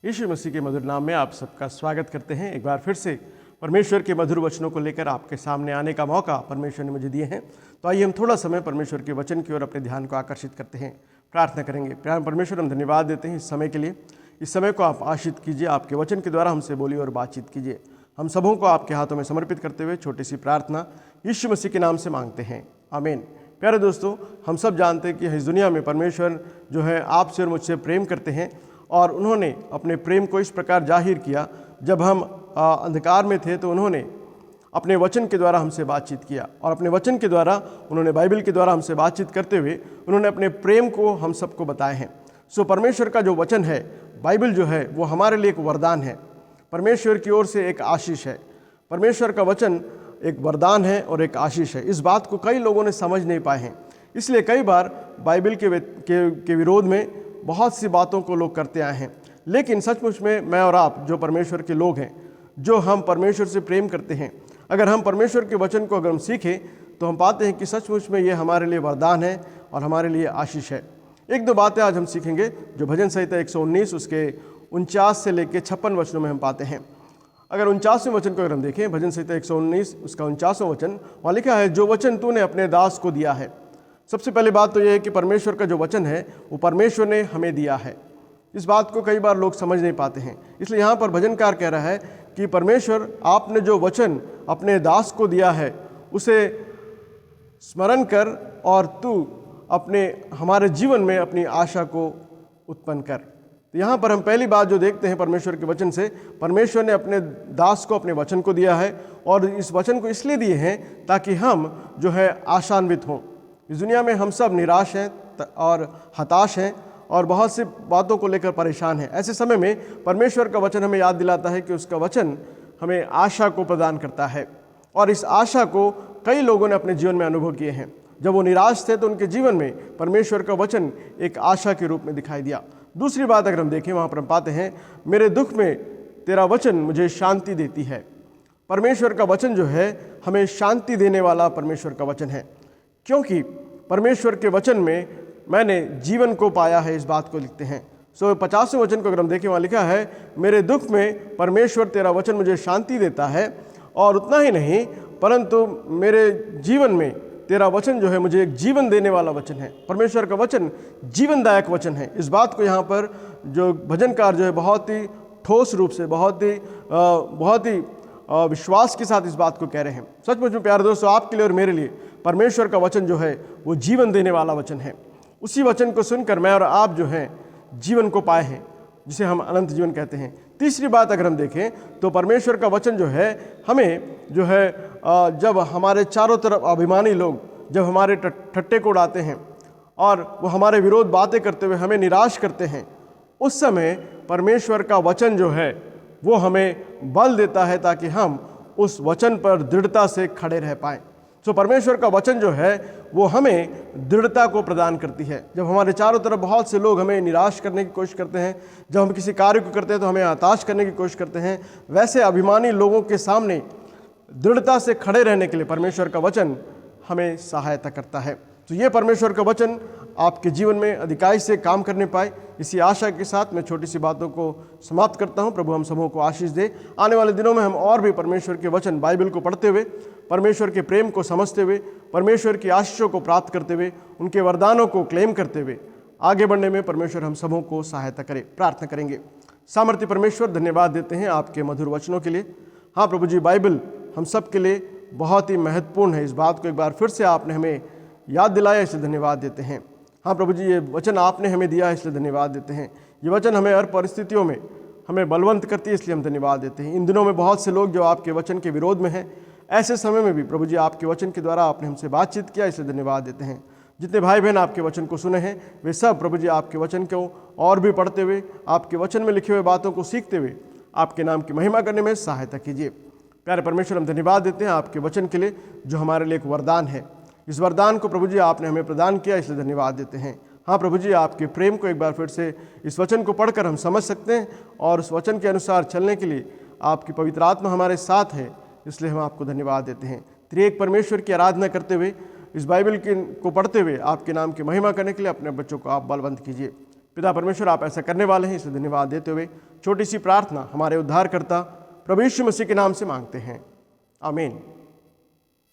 यीशु मसीह के मधुर नाम में आप सबका स्वागत करते हैं। एक बार फिर से परमेश्वर के मधुर वचनों को लेकर आपके सामने आने का मौका परमेश्वर ने मुझे दिए हैं। तो आइए हम थोड़ा समय परमेश्वर के वचन की ओर अपने ध्यान को आकर्षित करते हैं, प्रार्थना करेंगे। प्यार परमेश्वर, हम धन्यवाद देते हैं इस समय के लिए। इस समय को आप आशीष कीजिए, आपके वचन के द्वारा हमसे बोलिए और बातचीत कीजिए। हम सबों को आपके हाथों में समर्पित करते हुए छोटी सी प्रार्थना यीशु मसीह के नाम से मांगते हैं, आमीन। प्यारे दोस्तों, हम सब जानते हैं कि इस दुनिया में परमेश्वर जो है आपसे और मुझसे प्रेम करते हैं, और उन्होंने अपने प्रेम को इस प्रकार जाहिर किया। जब हम अंधकार में थे तो उन्होंने अपने वचन के द्वारा हमसे बातचीत किया, और अपने वचन के द्वारा उन्होंने बाइबल के द्वारा हमसे बातचीत करते हुए उन्होंने अपने प्रेम को हम सबको बताए हैं। सो परमेश्वर का जो वचन है, बाइबल जो है, वो हमारे लिए एक वरदान है, परमेश्वर की ओर से एक आशीष है। परमेश्वर का वचन एक वरदान है और एक आशीष है। इस बात को कई लोगों ने समझ नहीं पाए हैं, इसलिए कई बार बाइबल के विरोध में बहुत सी बातों को लोग करते आए हैं। लेकिन सचमुच में मैं और आप जो परमेश्वर के लोग हैं, जो हम परमेश्वर से प्रेम करते हैं, अगर हम परमेश्वर के वचन को अगर हम सीखें तो हम पाते हैं कि सचमुच में ये हमारे लिए वरदान है और हमारे लिए आशीष है। एक दो बातें आज हम सीखेंगे जो भजन संहिता 119 उसके 49 से लेकर 56 वचनों में हम पाते हैं। अगर 49वें वचन को अगर हम देखें, भजन संहिता 119 उसका 49वां वचन, वहाँ लिखा है, जो वचन तूने अपने दास को दिया है। सबसे पहली बात तो यह है कि परमेश्वर का जो वचन है वो परमेश्वर ने हमें दिया है। इस बात को कई बार लोग समझ नहीं पाते हैं, इसलिए यहाँ पर भजनकार कह रहा है कि परमेश्वर, आपने जो वचन अपने दास को दिया है उसे स्मरण कर और तू हमारे जीवन में अपनी आशा को उत्पन्न कर। तो यहाँ पर हम पहली बात जो देखते हैं परमेश्वर के वचन से, परमेश्वर ने अपने दास को अपने वचन को दिया है, और इस वचन को इसलिए दिए हैं ताकि हम जो है आशान्वित हों। इस दुनिया में हम सब निराश हैं और हताश हैं और बहुत सी बातों को लेकर परेशान हैं। ऐसे समय में परमेश्वर का वचन हमें याद दिलाता है कि उसका वचन हमें आशा को प्रदान करता है, और इस आशा को कई लोगों ने अपने जीवन में अनुभव किए हैं। जब वो निराश थे तो उनके जीवन में परमेश्वर का वचन एक आशा के रूप में दिखाई दिया। दूसरी बात अगर हम देखें, वहाँ पर हम पाते हैं, मेरे दुख में तेरा वचन मुझे शांति देती है। परमेश्वर का वचन जो है हमें शांति देने वाला परमेश्वर का वचन है, क्योंकि परमेश्वर के वचन में मैंने जीवन को पाया है। इस बात को लिखते हैं। 50वें वचन को अगर हम देखें, वहाँ लिखा है, मेरे दुख में परमेश्वर तेरा वचन मुझे शांति देता है, और उतना ही नहीं परंतु मेरे जीवन में तेरा वचन जो है मुझे एक जीवन देने वाला वचन है। परमेश्वर का वचन जीवनदायक वचन है। इस बात को यहाँ पर जो भजनकार जो है बहुत ही ठोस रूप से, बहुत ही विश्वास के साथ इस बात को कह रहे हैं। सचमुच में प्यारे दोस्तों, आपके लिए और मेरे लिए परमेश्वर का वचन जो है वो जीवन देने वाला वचन है। उसी वचन को सुनकर मैं और आप जो हैं जीवन को पाए हैं, जिसे हम अनंत जीवन कहते हैं। तीसरी बात अगर हम देखें तो परमेश्वर का वचन जो है हमें जो है जब हमारे चारों तरफ अभिमानी लोग जब हमारे ठट्टे को उड़ाते हैं और वो हमारे विरोध बातें करते हुए हमें निराश करते हैं, उस समय परमेश्वर का वचन जो है वो हमें बल देता है ताकि हम उस वचन पर दृढ़ता से खड़े रह पाएँ। तो परमेश्वर का वचन जो है वो हमें दृढ़ता को प्रदान करती है। जब हमारे चारों तरफ बहुत से लोग हमें निराश करने की कोशिश करते हैं, जब हम किसी कार्य को करते हैं तो हमें हताश करने की कोशिश करते हैं, वैसे अभिमानी लोगों के सामने दृढ़ता से खड़े रहने के लिए परमेश्वर का वचन हमें सहायता करता है। तो ये परमेश्वर का वचन आपके जीवन में अधिकाई से काम करने पाए, इसी आशा के साथ मैं छोटी सी बातों को समाप्त करता हूँ। प्रभु हम सबों को आशीष दे। आने वाले दिनों में हम और भी परमेश्वर के वचन बाइबल को पढ़ते हुए, परमेश्वर के प्रेम को समझते हुए, परमेश्वर की आशीषों को प्राप्त करते हुए, उनके वरदानों को क्लेम करते हुए आगे बढ़ने में परमेश्वर हम सबों को सहायता करे। प्रार्थना करेंगे। सामर्थ्य परमेश्वर, धन्यवाद देते हैं आपके मधुर वचनों के लिए। हाँ प्रभु जी, बाइबल हम सब के लिए बहुत ही महत्वपूर्ण है। इस बात को एक बार फिर से आपने हमें याद दिलाया, इसलिए धन्यवाद देते हैं। हाँ प्रभु जी, ये वचन आपने हमें दिया है, इसलिए धन्यवाद देते हैं। ये वचन हमें हर परिस्थितियों में हमें बलवंत करती है, इसलिए हम धन्यवाद देते हैं। इन दिनों में बहुत से लोग जो आपके वचन के विरोध में हैं, ऐसे समय में भी प्रभु जी आपके वचन के द्वारा आपने हमसे बातचीत किया, इसलिए धन्यवाद देते हैं। जितने भाई बहन आपके वचन को सुने हैं, वे सब प्रभु जी आपके वचन को और भी पढ़ते हुए, आपके वचन में लिखे हुए बातों को सीखते हुए आपके नाम की महिमा करने में सहायता कीजिए। प्यारे परमेश्वर, हम धन्यवाद देते हैं आपके वचन के लिए जो हमारे लिए एक वरदान है। इस वरदान को प्रभु जी आपने हमें प्रदान किया, इसलिए धन्यवाद देते हैं। हाँ प्रभु जी, आपके प्रेम को एक बार फिर से इस वचन को पढ़कर हम समझ सकते हैं, और उस वचन के अनुसार चलने के लिए आपकी पवित्र आत्मा हमारे साथ है, इसलिए हम आपको धन्यवाद देते हैं। त्रिएक परमेश्वर की आराधना करते हुए, इस बाइबल को पढ़ते हुए आपके नाम की महिमा करने के लिए अपने बच्चों को आप बलवंत कीजिए। पिता परमेश्वर, आप ऐसा करने वाले हैं, इसलिए धन्यवाद देते हुए छोटी सी प्रार्थना हमारे उद्धारकर्ता प्रभु यीशु मसीह के नाम से मांगते हैं, आमीन।